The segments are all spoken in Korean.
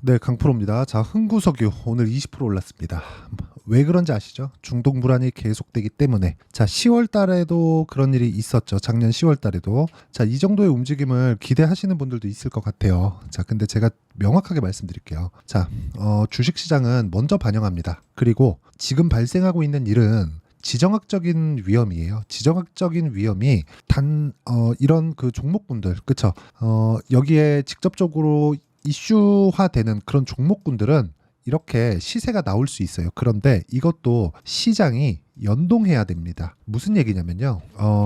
네, 강프로입니다. 자, 흥구석유 오늘 20% 올랐습니다. 왜 그런지 아시죠? 중동 불안이 계속되기 때문에. 자, 10월 달에도 그런 일이 있었죠. 작년 10월 달에도. 자, 이 정도의 움직임을 기대하시는 분들도 있을 것 같아요. 자, 근데 제가 명확하게 말씀드릴게요. 자, 주식시장은 먼저 반영합니다. 그리고 지금 발생하고 있는 일은 지정학적인 위험이에요. 지정학적인 위험이 이런 그 종목군들, 그쵸? 여기에 직접적으로 이슈화되는 그런 종목군들은 이렇게 시세가 나올 수 있어요. 그런데 이것도 시장이 연동해야 됩니다. 무슨 얘기냐면요.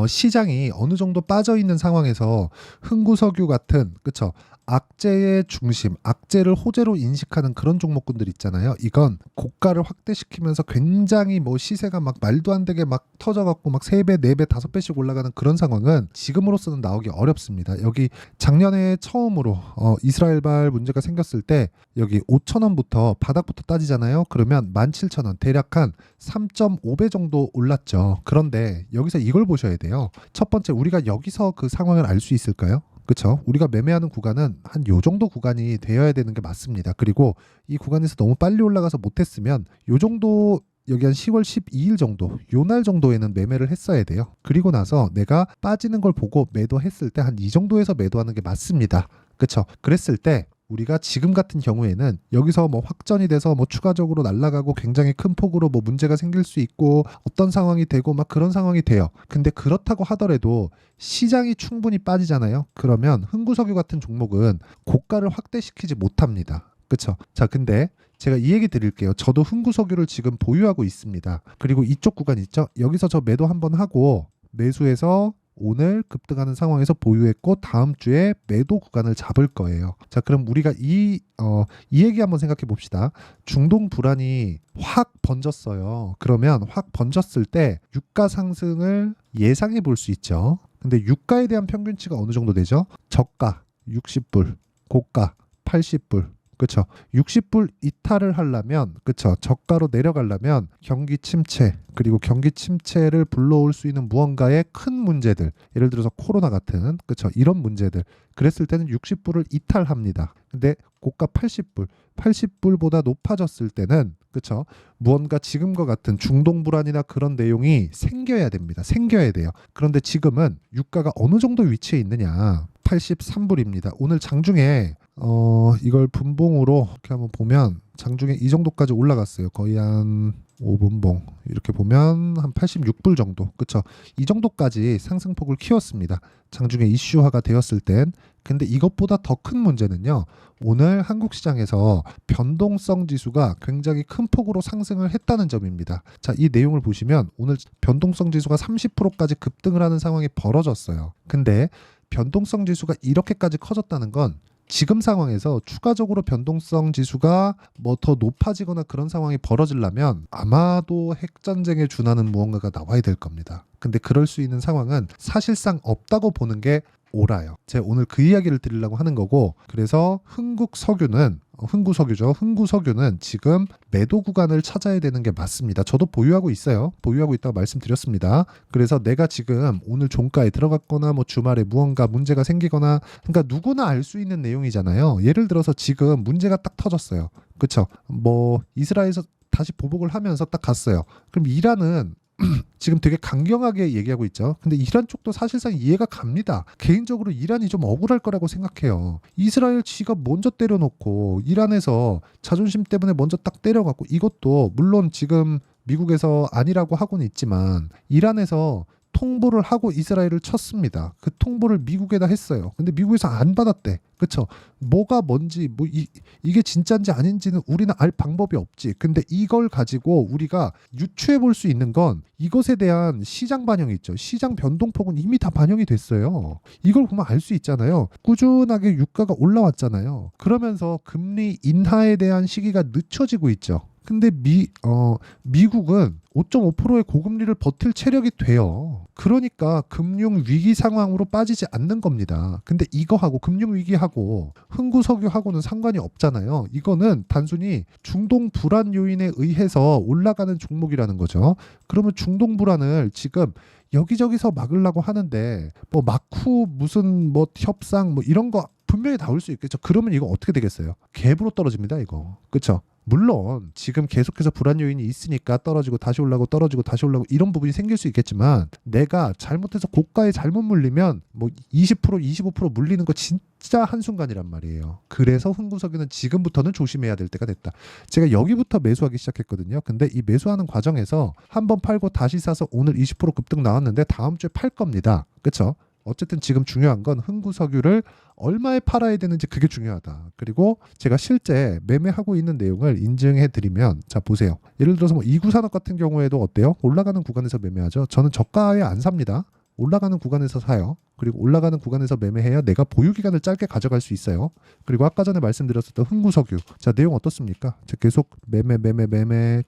시장이 어느 정도 빠져 있는 상황에서 흥구석유 같은, 그쵸? 악재의 중심, 악재를 호재로 인식하는 그런 종목군들 있잖아요. 이건 고가를 확대시키면서 굉장히 뭐 시세가 막 말도 안 되게 막 터져갖고 막 3배, 4배, 5배씩 올라가는 그런 상황은 지금으로서는 나오기 어렵습니다. 여기 작년에 처음으로 이스라엘발 문제가 생겼을 때 여기 5,000원부터 바닥부터 따지잖아요. 그러면 17,000원, 대략 한 3.5배 정도 올랐죠. 그런데 여기서 이걸 보셔야 돼요. 첫 번째, 우리가 여기서 그 상황을 알 수 있을까요? 그렇죠. 우리가 매매하는 구간은 한 요 정도 구간이 되어야 되는 게 맞습니다. 그리고 이 구간에서 너무 빨리 올라가서 못했으면 요 정도, 여기 한 10월 12일 정도, 요 날 정도에는 매매를 했어야 돼요. 그리고 나서 내가 빠지는 걸 보고 매도했을 때 한 이 정도에서 매도하는 게 맞습니다. 그렇죠. 그랬을 때 우리가 지금 같은 경우에는 여기서 뭐 확전이 돼서 뭐 추가적으로 날아가고 굉장히 큰 폭으로 뭐 문제가 생길 수 있고 어떤 상황이 되고 막 그런 상황이 돼요. 근데 그렇다고 하더라도 시장이 충분히 빠지잖아요. 그러면 흥구석유 같은 종목은 고가를 확대시키지 못합니다. 그쵸? 자, 근데 제가 이 얘기 드릴게요. 저도 흥구석유를 지금 보유하고 있습니다. 그리고 이쪽 구간 있죠? 여기서 저 매도 한번 하고 매수해서 오늘 급등하는 상황에서 보유했고 다음 주에 매도 구간을 잡을 거예요. 자, 그럼 우리가 이 얘기 한번 생각해 봅시다. 중동 불안이 확 번졌어요. 그러면 확 번졌을 때 유가 상승을 예상해 볼 수 있죠. 근데 유가에 대한 평균치가 어느 정도 되죠? 저가 60불, 고가 80불. 그쵸. 60불 이탈을 하려면, 그쵸. 저가로 내려가려면 경기 침체, 그리고 경기 침체를 불러올 수 있는 무언가의 큰 문제들, 예를 들어서 코로나 같은, 그쵸. 이런 문제들. 그랬을 때는 60불을 이탈합니다. 근데 고가 80불, 80불보다 높아졌을 때는, 그쵸. 무언가 지금과 같은 중동 불안이나 그런 내용이 생겨야 됩니다. 생겨야 돼요. 그런데 지금은 유가가 어느 정도 위치해 있느냐. 83불입니다. 오늘 장중에 이걸 분봉으로 이렇게 한번 보면 장중에 이 정도까지 올라갔어요. 거의 한 5분봉 이렇게 보면 한 86불 정도. 그쵸? 이 정도까지 상승폭을 키웠습니다. 장중에 이슈화가 되었을 땐. 근데 이것보다 더 큰 문제는요. 오늘 한국 시장에서 변동성 지수가 굉장히 큰 폭으로 상승을 했다는 점입니다. 자, 이 내용을 보시면 오늘 변동성 지수가 30%까지 급등을 하는 상황이 벌어졌어요. 근데 변동성 지수가 이렇게까지 커졌다는 건 지금 상황에서 추가적으로 변동성 지수가 뭐 더 높아지거나 그런 상황이 벌어지려면 아마도 핵전쟁에 준하는 무언가가 나와야 될 겁니다. 근데 그럴 수 있는 상황은 사실상 없다고 보는 게 옳아요. 제가 오늘 그 이야기를 드리려고 하는 거고, 그래서 흥구석유죠. 흥구석유는 지금 매도 구간을 찾아야 되는 게 맞습니다. 저도 보유하고 있어요. 보유하고 있다고 말씀드렸습니다. 그래서 내가 지금 오늘 종가에 들어갔거나 뭐 주말에 무언가 문제가 생기거나, 그러니까 누구나 알 수 있는 내용이잖아요. 예를 들어서 지금 문제가 딱 터졌어요. 그쵸? 뭐 이스라엘에서 다시 보복을 하면서 딱 갔어요. 그럼 이란은 지금 되게 강경하게 얘기하고 있죠. 근데 이란 쪽도 사실상 이해가 갑니다. 개인적으로 이란이 좀 억울할 거라고 생각해요. 이스라엘 지가 먼저 때려놓고 이란에서 자존심 때문에 먼저 딱 때려갖고, 이것도 물론 지금 미국에서 아니라고 하고는 있지만 이란에서 통보를 하고 이스라엘을 쳤습니다. 그 통보를 미국에다 했어요. 근데 미국에서 안 받았대. 그쵸? 뭐가 뭔지, 이게 진짜인지 아닌지는 우리는 알 방법이 없지. 근데 이걸 가지고 우리가 유추해 볼 수 있는 건 이것에 대한 시장 반영이 있죠. 시장 변동폭은 이미 다 반영이 됐어요. 이걸 보면 알 수 있잖아요. 꾸준하게 유가가 올라왔잖아요. 그러면서 금리 인하에 대한 시기가 늦춰지고 있죠. 근데 미국은 5.5%의 고금리를 버틸 체력이 돼요. 그러니까 금융 위기 상황으로 빠지지 않는 겁니다. 근데 이거하고 금융 위기하고 흥구석유하고는 상관이 없잖아요. 이거는 단순히 중동 불안 요인에 의해서 올라가는 종목이라는 거죠. 그러면 중동 불안을 지금 여기저기서 막으려고 하는데 뭐 막후 무슨 뭐 협상 뭐 이런 거 분명히 나올 수 있겠죠. 그러면 이거 어떻게 되겠어요? 갭으로 떨어집니다, 이거. 그렇죠? 물론 지금 계속해서 불안 요인이 있으니까 떨어지고 다시 올라가고 떨어지고 다시 올라가고 이런 부분이 생길 수 있겠지만 내가 잘못해서 고가에 잘못 물리면 뭐 20% 25% 물리는 거 진짜 한순간이란 말이에요. 그래서 흥구석유는 지금부터는 조심해야 될 때가 됐다. 제가 여기부터 매수하기 시작했거든요. 근데 이 매수하는 과정에서 한번 팔고 다시 사서 오늘 20% 급등 나왔는데 다음 주에 팔 겁니다. 그렇죠? 어쨌든 지금 중요한 건 흥구석유를 얼마에 팔아야 되는지 그게 중요하다. 그리고 제가 실제 매매하고 있는 내용을 인증해 드리면 자 보세요. 예를 들어서 뭐 이구산업 같은 경우에도 어때요? 올라가는 구간에서 매매하죠. 저는 저가에 안 삽니다. 올라가는 구간에서 사요. 그리고 올라가는 구간에서 매매해야 내가 보유 기간을 짧게 가져갈 수 있어요. 그리고 아까 전에 말씀드렸었던 흥구석유. 자, 내용 어떻습니까? 자, 계속 매매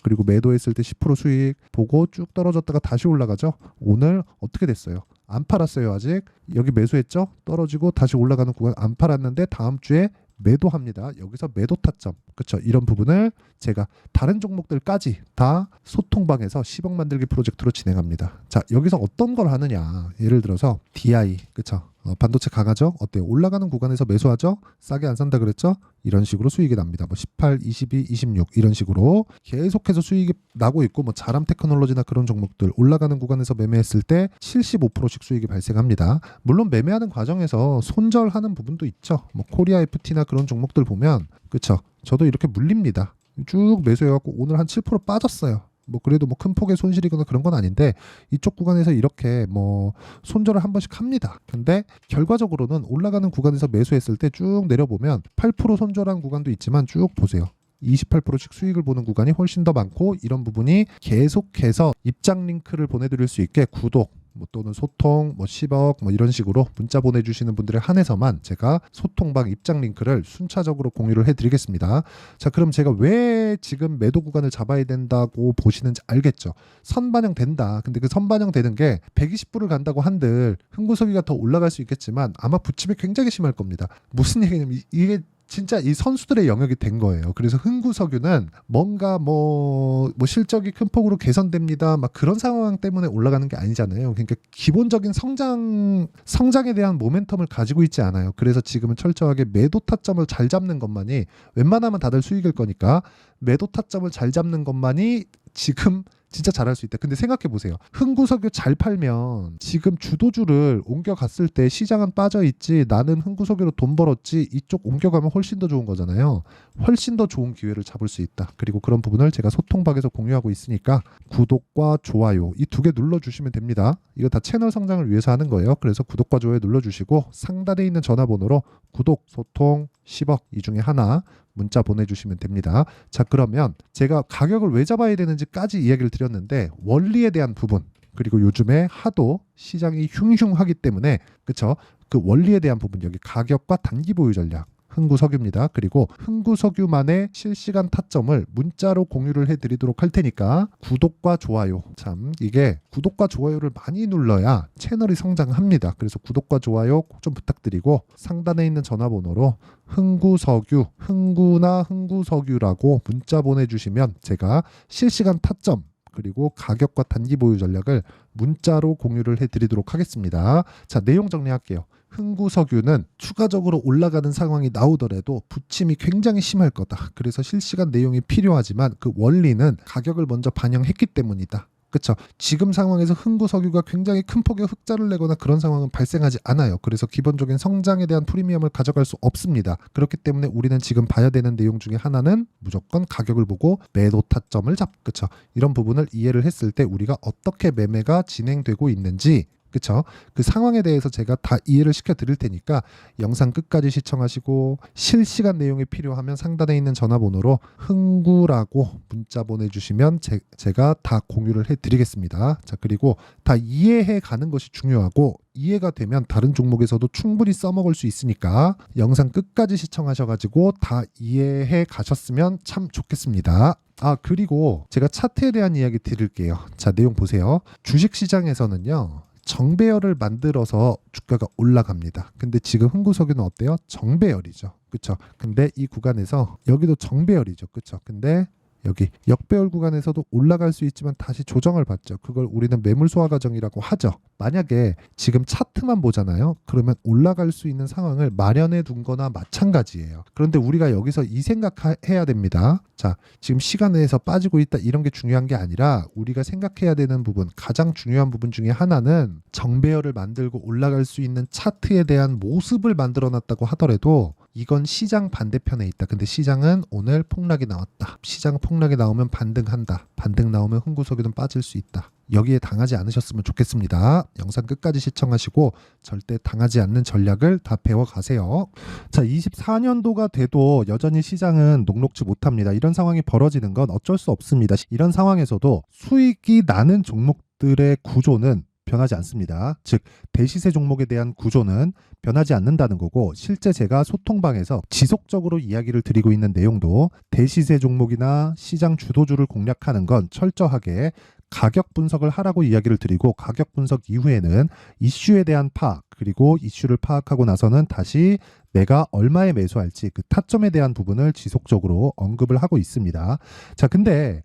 그리고 매도했을 때 10% 수익 보고 쭉 떨어졌다가 다시 올라가죠. 오늘 어떻게 됐어요? 안 팔았어요, 아직. 여기 매수했죠? 떨어지고 다시 올라가는 구간 안 팔았는데 다음 주에 매도합니다. 여기서 매도 타점. 그렇죠. 이런 부분을 제가 다른 종목들까지 다 소통방에서 10억 만들기 프로젝트로 진행합니다. 자, 여기서 어떤 걸 하느냐. 예를 들어서 DI. 그렇죠. 반도체 강하죠? 어때요? 올라가는 구간에서 매수하죠? 싸게 안 산다 그랬죠? 이런 식으로 수익이 납니다. 뭐 18, 22, 26 이런 식으로 계속해서 수익이 나고 있고 뭐 자람 테크놀로지나 그런 종목들 올라가는 구간에서 매매했을 때 75%씩 수익이 발생합니다. 물론 매매하는 과정에서 손절하는 부분도 있죠. 뭐 코리아 FT나 그런 종목들 보면 그렇죠. 저도 이렇게 물립니다. 쭉 매수해갖고 오늘 한 7% 빠졌어요. 뭐 그래도 뭐 큰 폭의 손실이거나 그런 건 아닌데 이쪽 구간에서 이렇게 뭐 손절을 한 번씩 합니다. 근데 결과적으로는 올라가는 구간에서 매수했을 때 쭉 내려보면 8% 손절한 구간도 있지만 쭉 보세요. 28%씩 수익을 보는 구간이 훨씬 더 많고 이런 부분이 계속해서 입장 링크를 보내드릴 수 있게 구독 뭐 또는 소통 뭐 10억 뭐 이런 식으로 문자 보내주시는 분들에 한해서만 제가 소통방 입장 링크를 순차적으로 공유를 해드리겠습니다. 자, 그럼 제가 왜 지금 매도 구간을 잡아야 된다고 보시는지 알겠죠? 선반영 된다. 근데 그 선반영 되는 게 120불을 간다고 한들 흥구석유가 더 올라갈 수 있겠지만 아마 부침이 굉장히 심할 겁니다. 무슨 얘기냐면 이게 진짜 이 선수들의 영역이 된 거예요. 그래서 흥구석유는 뭔가 뭐 실적이 큰 폭으로 개선됩니다. 막 그런 상황 때문에 올라가는 게 아니잖아요. 그러니까 기본적인 성장에 대한 모멘텀을 가지고 있지 않아요. 그래서 지금은 철저하게 매도 타점을 잘 잡는 것만이 웬만하면 다들 수익일 거니까 매도 타점을 잘 잡는 것만이 지금 진짜 잘할 수 있다. 근데 생각해 보세요. 흥구석유 잘 팔면 지금 주도주를 옮겨갔을 때 시장은 빠져있지 나는 흥구석유로 돈 벌었지 이쪽 옮겨가면 훨씬 더 좋은 거잖아요. 훨씬 더 좋은 기회를 잡을 수 있다. 그리고 그런 부분을 제가 소통방에서 공유하고 있으니까 구독과 좋아요 이 두 개 눌러주시면 됩니다. 이거 다 채널 성장을 위해서 하는 거예요. 그래서 구독과 좋아요 눌러주시고 상단에 있는 전화번호로 구독, 소통, 10억 이 중에 하나 문자 보내주시면 됩니다. 자, 그러면 제가 가격을 왜 잡아야 되는지까지 이야기를 드렸는데 원리에 대한 부분 그리고 요즘에 하도 시장이 흉흉하기 때문에 그쵸? 그 원리에 대한 부분 여기 가격과 단기 보유 전략 흥구석유입니다. 그리고 흥구석유만의 실시간 타점을 문자로 공유를 해드리도록 할 테니까 구독과 좋아요 참 이게 구독과 좋아요를 많이 눌러야 채널이 성장합니다. 그래서 구독과 좋아요 꼭 좀 부탁드리고 상단에 있는 전화번호로 흥구석유 흥구나 흥구석유라고 문자 보내주시면 제가 실시간 타점 그리고 가격과 단기 보유 전략을 문자로 공유를 해드리도록 하겠습니다. 자, 내용 정리할게요. 흥구석유는 추가적으로 올라가는 상황이 나오더라도 부침이 굉장히 심할 거다. 그래서 실시간 내용이 필요하지만 그 원리는 가격을 먼저 반영했기 때문이다. 그렇죠. 지금 상황에서 흥구석유가 굉장히 큰 폭의 흑자를 내거나 그런 상황은 발생하지 않아요. 그래서 기본적인 성장에 대한 프리미엄을 가져갈 수 없습니다. 그렇기 때문에 우리는 지금 봐야 되는 내용 중에 하나는 무조건 가격을 보고 매도 타점을 그렇죠. 이런 부분을 이해를 했을 때 우리가 어떻게 매매가 진행되고 있는지 그쵸? 그 상황에 대해서 제가 다 이해를 시켜 드릴 테니까 영상 끝까지 시청하시고 실시간 내용이 필요하면 상단에 있는 전화번호로 흥구라고 문자 보내주시면 제가 다 공유를 해드리겠습니다. 자, 그리고 다 이해해 가는 것이 중요하고 이해가 되면 다른 종목에서도 충분히 써먹을 수 있으니까 영상 끝까지 시청하셔가지고 다 이해해 가셨으면 참 좋겠습니다. 그리고 제가 차트에 대한 이야기 드릴게요. 자, 내용 보세요. 주식시장에서는요, 정배열을 만들어서 주가가 올라갑니다. 근데 지금 흥구석유는 어때요? 정배열이죠. 그쵸? 근데 이 구간에서 여기도 정배열이죠. 그쵸? 근데 여기 역배열 구간에서도 올라갈 수 있지만 다시 조정을 받죠. 그걸 우리는 매물 소화 과정이라고 하죠. 만약에 지금 차트만 보잖아요. 그러면 올라갈 수 있는 상황을 마련해 둔 거나 마찬가지예요. 그런데 우리가 여기서 이 생각해야 됩니다. 자, 지금 시간 내에서 빠지고 있다 이런 게 중요한 게 아니라 우리가 생각해야 되는 부분, 가장 중요한 부분 중에 하나는 정배열을 만들고 올라갈 수 있는 차트에 대한 모습을 만들어 놨다고 하더라도 이건 시장 반대편에 있다. 근데 시장은 오늘 폭락이 나왔다. 시장 폭락이 나오면 반등한다. 반등 나오면 흥구석유는 빠질 수 있다. 여기에 당하지 않으셨으면 좋겠습니다. 영상 끝까지 시청하시고 절대 당하지 않는 전략을 다 배워가세요. 자, 24년도가 돼도 여전히 시장은 녹록지 못합니다. 이런 상황이 벌어지는 건 어쩔 수 없습니다. 이런 상황에서도 수익이 나는 종목들의 구조는 변하지 않습니다. 즉 대시세 종목에 대한 구조는 변하지 않는다는 거고, 실제 제가 소통방에서 지속적으로 이야기를 드리고 있는 내용도 대시세 종목이나 시장 주도주를 공략하는 건 철저하게 가격 분석을 하라고 이야기를 드리고, 가격 분석 이후에는 이슈에 대한 파악, 그리고 이슈를 파악하고 나서는 다시 내가 얼마에 매수할지 그 타점에 대한 부분을 지속적으로 언급을 하고 있습니다. 자, 근데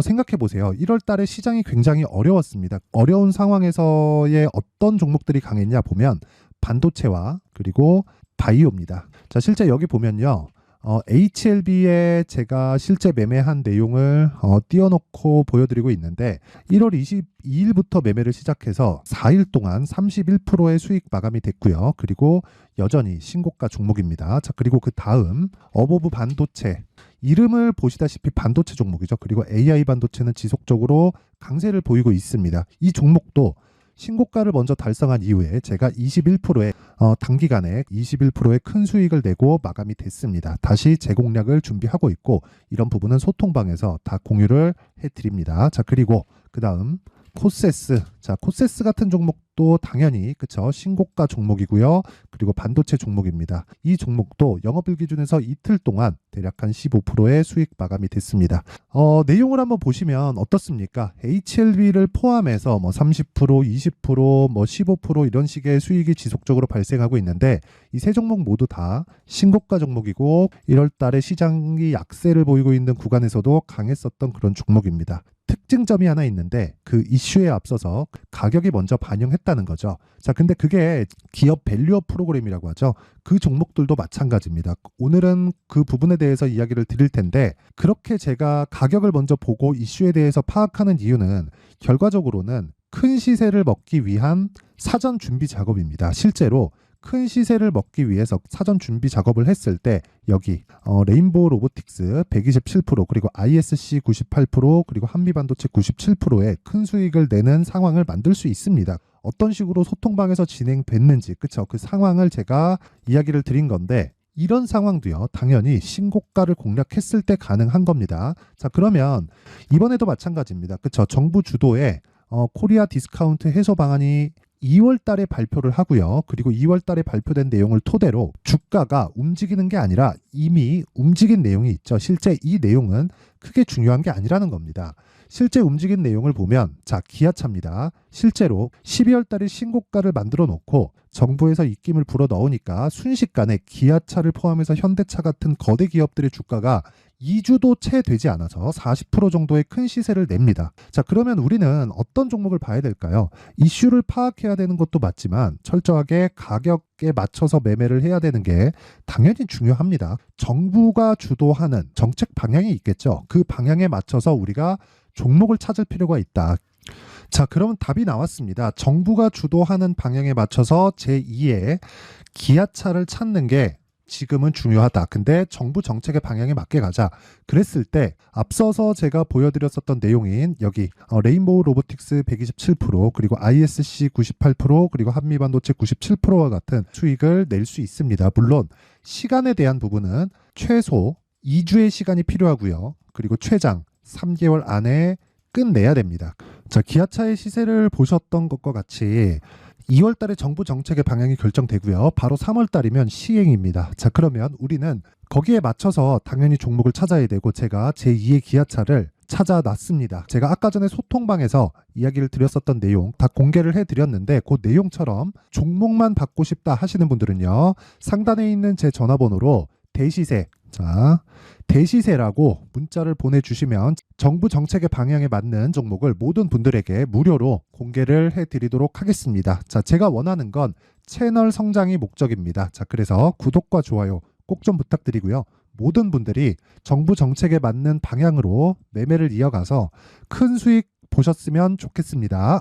생각해 보세요. 1월 달에 시장이 굉장히 어려웠습니다. 어려운 상황에서의 어떤 종목들이 강했냐 보면 반도체와 그리고 바이오입니다. 자, 실제 여기 보면요. HLB에 제가 실제 매매한 내용을 띄워놓고 보여드리고 있는데 1월 22일부터 매매를 시작해서 4일 동안 31%의 수익 마감이 됐고요. 그리고 여전히 신고가 종목입니다. 자, 그리고 그 다음 어보브 반도체, 이름을 보시다시피 반도체 종목이죠. 그리고 AI 반도체는 지속적으로 강세를 보이고 있습니다. 이 종목도 신고가를 먼저 달성한 이후에 제가 21%의 단기간에 21%의 큰 수익을 내고 마감이 됐습니다. 다시 재공략을 준비하고 있고, 이런 부분은 소통방에서 다 공유를 해드립니다. 자, 그리고 그 다음 코세스. 자, 코세스 같은 종목도 당연히 그쵸, 신고가 종목이고요. 그리고 반도체 종목입니다. 이 종목도 영업일 기준에서 이틀 동안 대략 한 15%의 수익 마감이 됐습니다. 내용을 한번 보시면 어떻습니까? HLB를 포함해서 30%, 20%, 15% 이런 식의 수익이 지속적으로 발생하고 있는데, 이 세 종목 모두 다 신고가 종목이고 1월 달에 시장이 약세를 보이고 있는 구간에서도 강했었던 그런 종목입니다. 특징점이 하나 있는데 그 이슈에 앞서서 가격이 먼저 반영했다는 거죠. 자, 근데 그게 기업 밸류업 프로그램이라고 하죠. 그 종목들도 마찬가지입니다. 오늘은 그 부분에 대해서 이야기를 드릴 텐데, 그렇게 제가 가격을 먼저 보고 이슈에 대해서 파악하는 이유는 결과적으로는 큰 시세를 먹기 위한 사전 준비 작업입니다. 실제로 큰 시세를 먹기 위해서 사전 준비 작업을 했을 때 여기 레인보우 로보틱스 127%, 그리고 ISC 98%, 그리고 한미반도체 97%의 큰 수익을 내는 상황을 만들 수 있습니다. 어떤 식으로 소통방에서 진행됐는지, 그쵸? 그 상황을 제가 이야기를 드린 건데, 이런 상황도요, 당연히 신고가를 공략했을 때 가능한 겁니다. 자, 그러면 이번에도 마찬가지입니다. 그쵸? 정부 주도의 코리아 디스카운트 해소 방안이 2월 달에 발표를 하고요. 그리고 2월 달에 발표된 내용을 토대로 주가가 움직이는 게 아니라 이미 움직인 내용이 있죠. 실제 이 내용은 크게 중요한 게 아니라는 겁니다. 실제 움직인 내용을 보면, 자, 기아차입니다. 실제로 12월 달에 신고가를 만들어 놓고 정부에서 입김을 불어 넣으니까 순식간에 기아차를 포함해서 현대차 같은 거대 기업들의 주가가 2주도 채 되지 않아서 40% 정도의 큰 시세를 냅니다. 자, 그러면 우리는 어떤 종목을 봐야 될까요? 이슈를 파악해야 되는 것도 맞지만 철저하게 가격에 맞춰서 매매를 해야 되는 게 당연히 중요합니다. 정부가 주도하는 정책 방향이 있겠죠. 그 방향에 맞춰서 우리가 종목을 찾을 필요가 있다. 자, 그러면 답이 나왔습니다. 정부가 주도하는 방향에 맞춰서 제2의 기아차를 찾는 게 지금은 중요하다. 근데 정부 정책의 방향에 맞게 가자. 그랬을 때 앞서서 제가 보여드렸었던 내용인 여기 레인보우 로보틱스 127%, 그리고 ISC 98%, 그리고 한미반도체 97%와 같은 수익을 낼 수 있습니다. 물론 시간에 대한 부분은 최소 2주의 시간이 필요하고요. 그리고 최장 3개월 안에 끝내야 됩니다. 자, 기아차의 시세를 보셨던 것과 같이 2월 달에 정부 정책의 방향이 결정되고요. 바로 3월 달이면 시행입니다. 자, 그러면 우리는 거기에 맞춰서 당연히 종목을 찾아야 되고 제가 제2의 기아차를 찾아놨습니다. 제가 아까 전에 소통방에서 이야기를 드렸었던 내용 다 공개를 해드렸는데 그 내용처럼 종목만 받고 싶다 하시는 분들은요. 상단에 있는 제 전화번호로 대시세, 자, 대시세라고 문자를 보내주시면 정부 정책의 방향에 맞는 종목을 모든 분들에게 무료로 공개를 해드리도록 하겠습니다. 자, 제가 원하는 건 채널 성장이 목적입니다. 자, 그래서 구독과 좋아요 꼭 좀 부탁드리고요. 모든 분들이 정부 정책에 맞는 방향으로 매매를 이어가서 큰 수익 보셨으면 좋겠습니다.